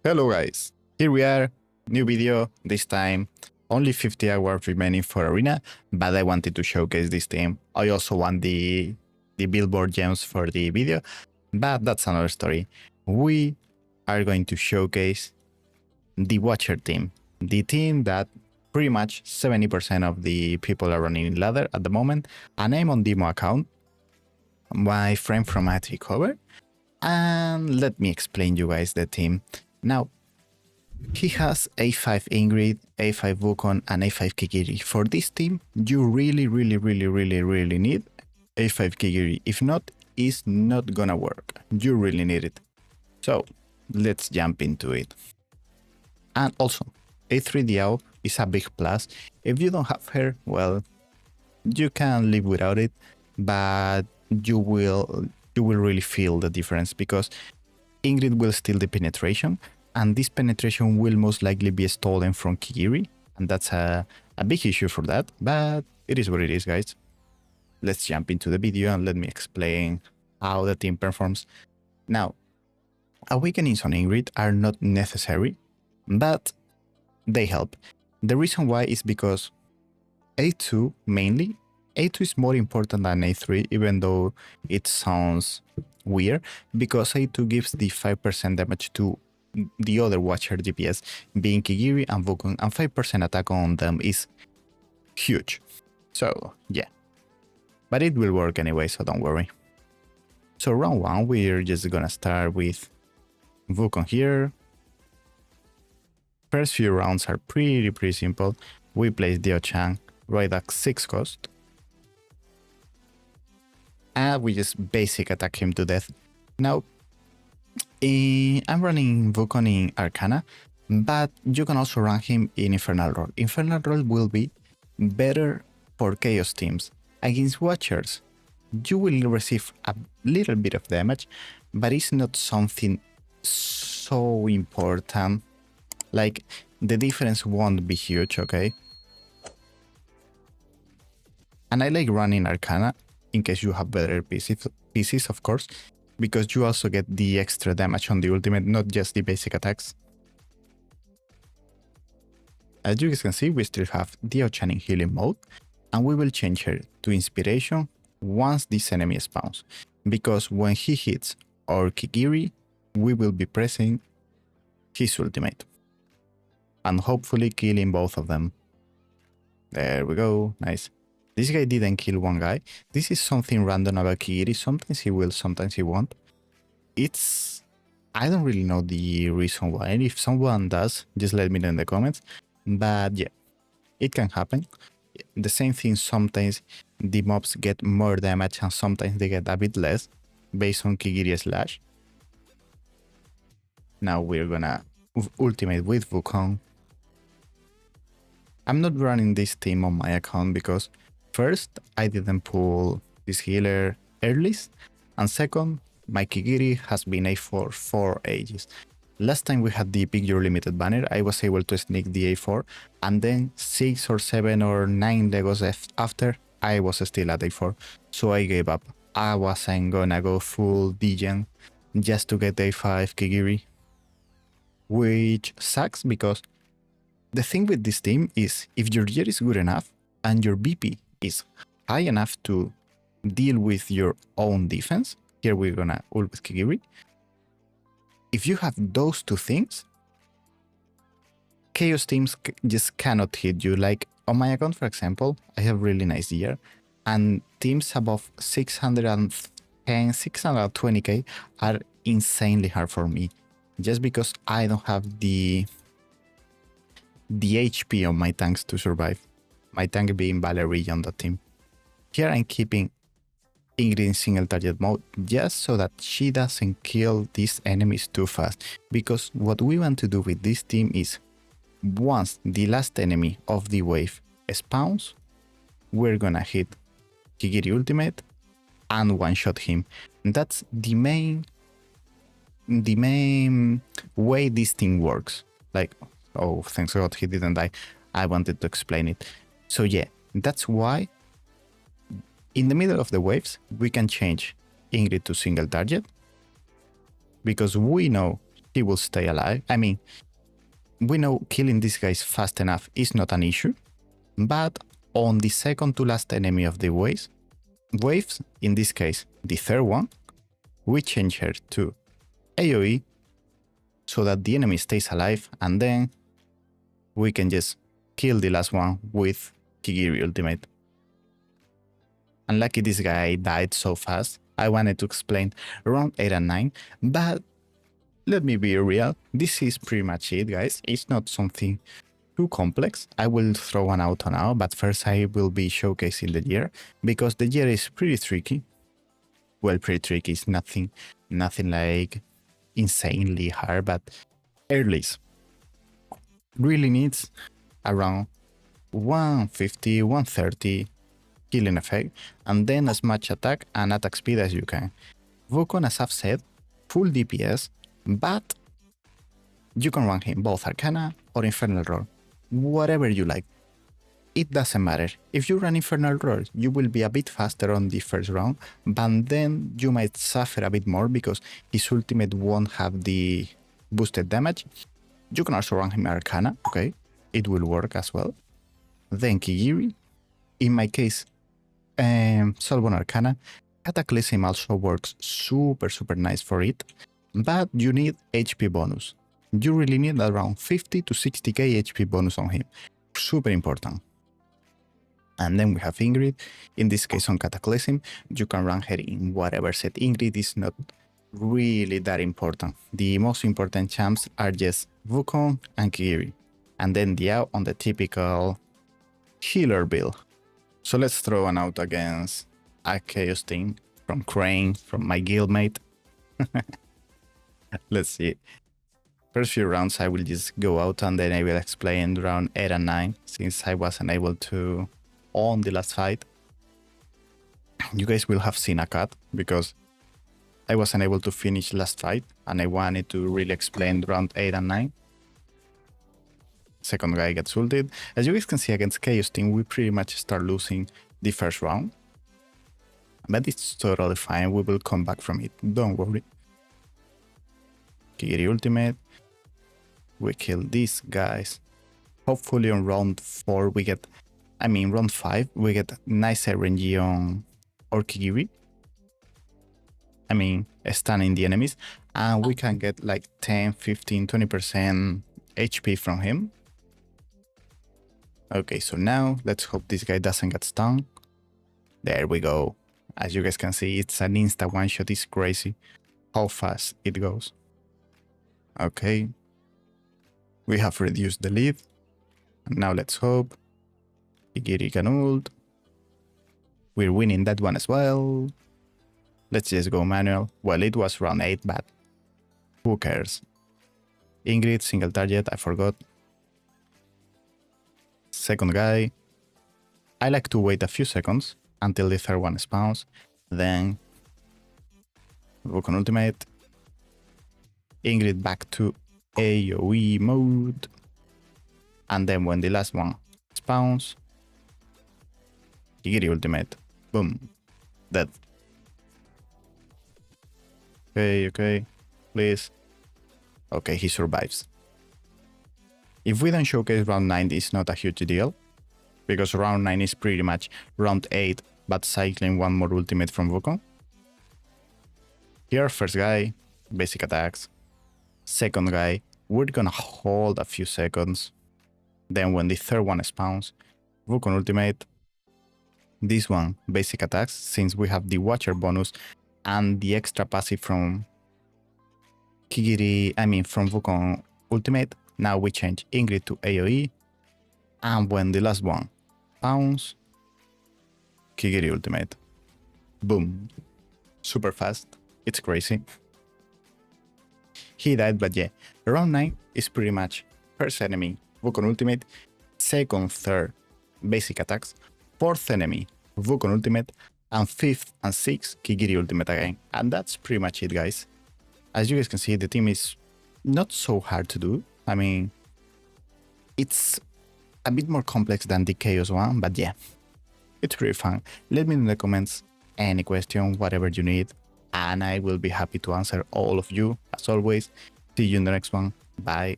Hello guys, here we are, new video, this time only 50 hours remaining for Arena, but I wanted to showcase this team. I also want the billboard gems for the video, but that's another story. We are going to showcase the Watcher team, the team that pretty much 70% of the people are running in ladder at the moment, and I'm on demo account, my friend from Atri cover, and let me explain you guys the team. Now, he has A5 Ingrid, A5 Wukong, and A5 Kigiri. For this team, you really need A5 Kigiri. If not, it's not gonna work. You really need it. So, let's jump into it. And also, A3 Diao is a big plus. If you don't have her, well, you can live without it, but you will really feel the difference because Ingrid will steal the penetration, and this penetration will most likely be stolen from Kigiri, and that's a big issue for that, but it is what it is, guys. Let's jump into the video and let me explain how the team performs. Now, awakenings on Ingrid are not necessary, but they help. The reason why is because A2 mainly, A2 is more important than A3, even though it sounds weird, because A2 gives the 5% damage to the other Watcher DPS, being Kigiri and Wukong, and 5% attack on them is huge. So yeah, but it will work anyway, so don't worry. So round 1, we're just gonna start with Wukong here. First few rounds are pretty simple. We place Dio-Chan right at 6 cost, and we just basic attack him to death. Now, I'm running Wukong in Arcana, but you can also run him in Infernal Roll. Infernal Roll will be better for Chaos teams. Against Watchers, you will receive a little bit of damage, but it's not something so important. Like, the difference won't be huge, okay? And I like running Arcana, in case you have better PCs, of course, because you also get the extra damage on the ultimate, not just the basic attacks. As you guys can see, we still have Dio-Chan in healing mode, and we will change her to Inspiration once this enemy spawns, because when he hits our Kigiri, we will be pressing his ultimate, and hopefully killing both of them. There we go, nice. This guy didn't kill one guy. This is something random about Kigiri. Sometimes he will, sometimes he won't. I don't really know the reason why. And if someone does, just let me know in the comments. But yeah, it can happen. The same thing, sometimes the mobs get more damage and sometimes they get a bit less based on Kigiri slash. Now we're gonna ultimate with Wukong. I'm not running this team on my account because first, I didn't pull this healer Eirlys, and second, my Kigiri has been A4 for ages. Last time we had the Pick Your Limited banner, I was able to sneak the A4, and then 6 or 7 or 9 Legos after, I was still at A4, so I gave up. I wasn't gonna go full degen just to get A5 Kigiri, which sucks because the thing with this team is if your gear is good enough and your BP is high enough to deal with your own defense, here we're gonna ult with Kigiri. If you have those two things, Chaos teams just cannot hit you. Like on my account, for example, I have really nice gear, and teams above 610, 620k are insanely hard for me, just because I don't have the HP on my tanks to survive. My tank being Valerie on the team. Here I'm keeping Ingrid in single target mode just so that she doesn't kill these enemies too fast, because what we want to do with this team is once the last enemy of the wave spawns, we're gonna hit Kigiri ultimate and one-shot him. That's the main way this thing works. Like, oh, thanks God he didn't die. I wanted to explain it. So yeah, that's why in the middle of the waves, we can change Ingrid to single target, because we know he will stay alive. I mean, we know killing these guys fast enough is not an issue, but on the second to last enemy of the waves, in this case, the third one, we change her to AoE so that the enemy stays alive, and then we can just kill the last one with Kigiri ultimate. Unlucky this guy died so fast. I wanted to explain around 8 and 9, but let me be real, this is pretty much it, guys. It's not something too complex. I will throw one out now, but first I will be showcasing the year, because the year is pretty tricky. Well, pretty tricky, it's nothing like insanely hard, but Eirlys really needs around 150, 130 killing effect, and then as much attack and attack speed as you can. Wukong, as I've said, full DPS, but you can run him both Arcana or Infernal Roar, whatever you like. It doesn't matter. If you run Infernal Roar, you will be a bit faster on the first round, but then you might suffer a bit more because his ultimate won't have the boosted damage. You can also run him Arcana, okay? It will work as well. Then Kigiri. In my case, Soulbone Arcana. Cataclysm also works super nice for it, but you need HP bonus. You really need around 50 to 60k HP bonus on him. Super important. And then we have Ingrid. In this case on Cataclysm, you can run her in whatever set. Ingrid is not really that important. The most important champs are just Wukong and Kigiri. And then Diao on the typical healer build. So let's throw one out against a Chaos team from Crane, from my guildmate. Let's see. First few rounds I will just go out and then I will explain round 8 and 9, since I wasn't able to on the last fight. You guys will have seen a cut because I wasn't able to finish last fight and I wanted to really explain round 8 and 9. Second guy gets ulted. As you guys can see against Chaos team, we pretty much start losing the first round. But it's totally fine, we will come back from it, don't worry. Kigiri ultimate. We kill these guys. Hopefully on round 4 we get, round 5 we get nice RNG on our Kigiri. Stunning the enemies, and we can get like 10, 15, 20% HP from him. Okay, so now let's hope this guy doesn't get stunned. There we go. As you guys can see, it's an insta one shot. It's crazy how fast it goes. Okay. We have reduced the lead. Now let's hope Kigiri can ult. We're winning that one as well. Let's just go manual. Well, it was round 8, but who cares? Ingrid, single target, I forgot. Second guy. I like to wait a few seconds until the third one spawns. Then Wukong ultimate. Ingrid back to AoE mode. And then when the last one spawns, Kigiri ultimate. Boom. Dead. Okay, please. Okay, he survives. If we don't showcase round 9, it's not a huge deal, because round 9 is pretty much round 8, but cycling one more ultimate from Wukong. Here, first guy, basic attacks. Second guy, we're gonna hold a few seconds. Then when the third one spawns, Wukong ultimate. This one, basic attacks, since we have the Watcher bonus and the extra passive from from Wukong ultimate. Now we change Ingrid to AoE, and when the last one spawns, Kigiri ultimate. Boom. Super fast. It's crazy. He died, but yeah. Round 9 is pretty much first enemy, Wukong ultimate, second, third, basic attacks, fourth enemy, Wukong ultimate, and fifth and sixth, Kigiri ultimate again. And that's pretty much it, guys. As you guys can see, the team is not so hard to do. It's a bit more complex than the Chaos one, but yeah, it's pretty fun. Let me know in the comments any question, whatever you need, and I will be happy to answer all of you, as always. See you in the next one. Bye.